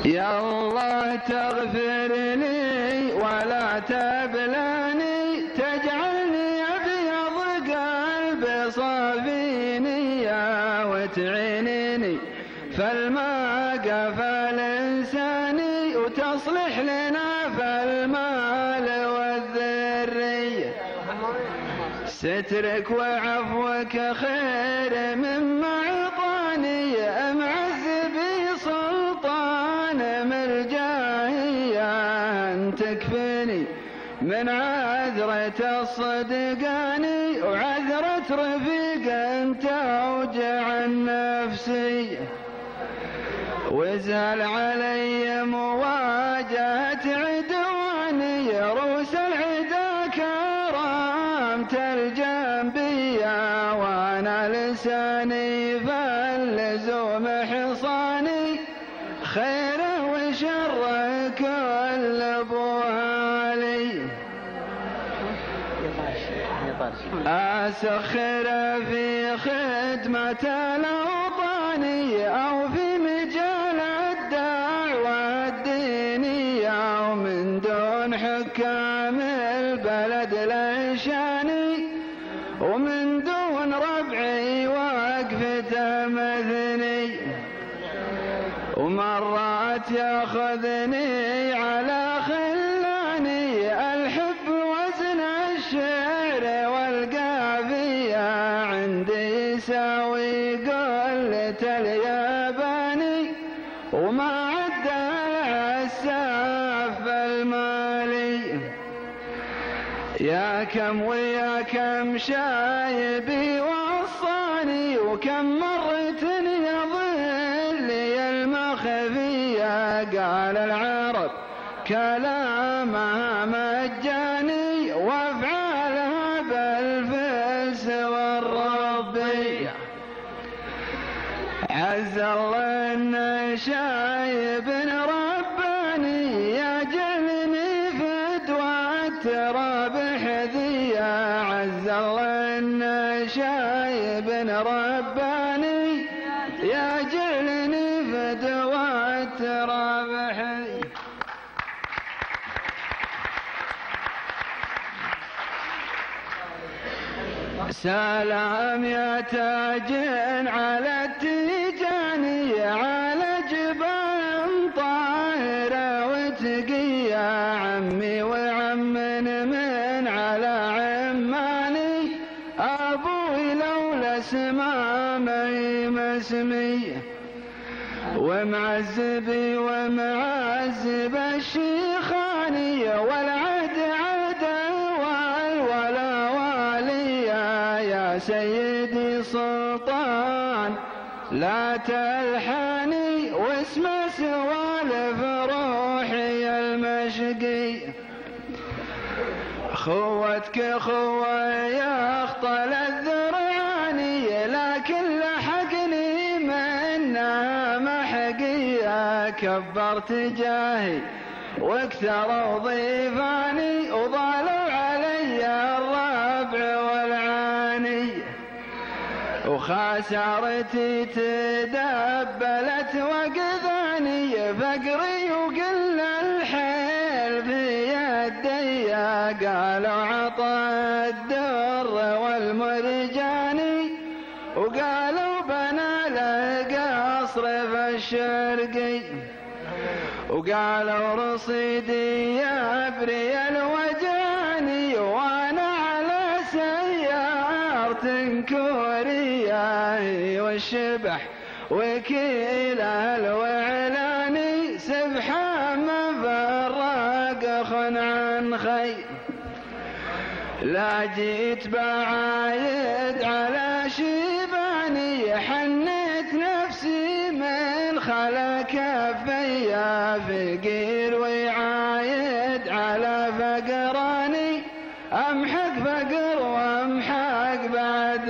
يا الله تغفر لي ولا تبلاني، تجعلني أبيض قلب صافيني وتعينني فالماقف الإنساني، وتصلح لنا فالمال والذرية. سترك وعفوك خير مما أعطاني، معذبي سلطان مرجاهي أن تكفني من عذرة الصدقاني، وعذرة رفيق أنت أوجع النفسي. وازهل علي مواجهة عدواني، روس العدا كرامت الجنبية، وانا لساني فاللزوم حصاني، خيره وشره كل ابوالي. أسخر في خدمة الأوطاني أو في مجال الدعوة الدينية، ومن دون حكام البلد لشاني، ومن دون ربعي وقفة مثني. ومرات ياخذني على خلاني الحب وزن الشعر والقافية، عندي يساوي قلة الياباني، وما عد العساف المالي. يا كم ويا كم شايبي وصاني، وكم مرة يظلي المخفية، قال العرب كلامها مجاني، وافعالها بالفلس والربي. عز الله ان شايب رباني، يجعلني فدوى التراب حذية. عز الله ان شايب رباني، يجعلني فدوى التراب حذية. سلام يا تاج على التيجاني، على جبال طاهرة وتقية، عمي وعم من على عماني، أبوي لولا سمامي مسمية. ومعذبي ومعذب الشيخاني، والعهد والولا واليا، يا سيدي سلطان لا تلحاني، واسم سوالف روحي المشقي. خوتك خوة يا اخطل الذرعاني، لكن لحقني منها محقية. كبرت جاهي واكثروا ضيفاني، وضالوا علي الربع والعاني. وخسارتي تدبلت وقذاني، فقري وقل الحيل في يدي، قالوا عطى الدر والمرجاني، وقالوا بنى له قصر في الشرقي. وقالوا رصيدي يبري الوجاني، وانا على سيارة كورية، والشبح وكيله الوعلاني، سبحان مفرق خن عن خي. لا جيت بعايد على شيباني، حنيت نفسي من خلا كفيا، فقير ويعايد على فقراني، امحق فقر وامحق بعد